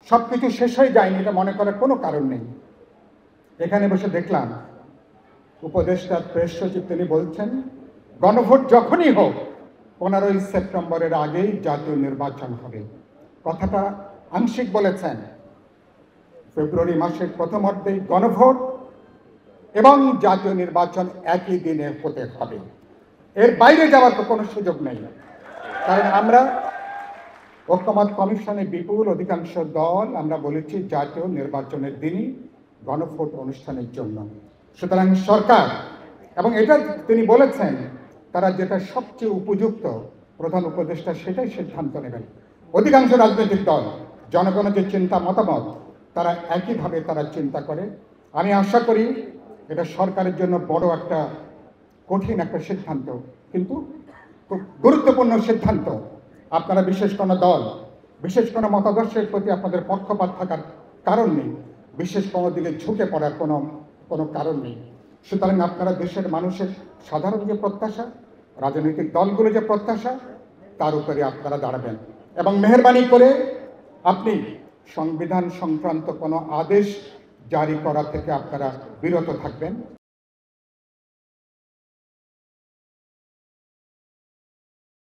সবকিছু শেষ হয়ে যায়নি এটা মনে করার কোনো কারণ নেই। এখানে বসে দেখলাম উপদেষ্টা প্রেস সচিব তিনি বলছেন গণভোট যখনই হোক 15ই সেপ্টেম্বরের আগেই জাতীয় নির্বাচন হবে। কথাটা আংশিক বলেছেন। ফেব্রুয়ারি মাসের প্রথমার্ধেই গণভোট এবং জাতীয় নির্বাচন একই দিনে হতে হবে, এর বাইরে যাওয়ার তো কোনো সুযোগ নেই। কারণ আমরা ঐক্যমত কমিশনে বিপুল অধিকাংশ দল আমরা বলেছি জাতীয় নির্বাচনের দিনই গণভোট অনুষ্ঠানের জন্য। সুতরাং সরকার, এবং এটা তিনি বলেছেন তারা যেটা সবচেয়ে উপযুক্ত প্রধান উপদেষ্টা সেটাই সিদ্ধান্ত নেবেন। অধিকাংশ রাজনৈতিক দল জনগণের যে চিন্তা মতামত তারা একইভাবে তারা চিন্তা করে। আমি আশা করি এটা সরকারের জন্য বড় একটা কঠিন একটা সিদ্ধান্ত, কিন্তু খুব গুরুত্বপূর্ণ সিদ্ধান্ত। আপনারা বিশেষ কোনো দল, বিশেষ কোনো মতাদর্শের প্রতি আপনাদের পক্ষপাত থাকার কারণ নেই, বিশেষ কোনো দিকে ঝুঁকে পড়ার কোনো কারণ নেই। সুতরাং আপনারা দেশের মানুষের সাধারণ যে প্রত্যাশা, রাজনৈতিক দলগুলো যে প্রত্যাশা, তার উপরে আপনারা দাঁড়াবেন এবং মেহেরবানি করে আপনি সংবিধান সংক্রান্ত কোনো আদেশ জারি করা থেকে আপনারা বিরত থাকবেন।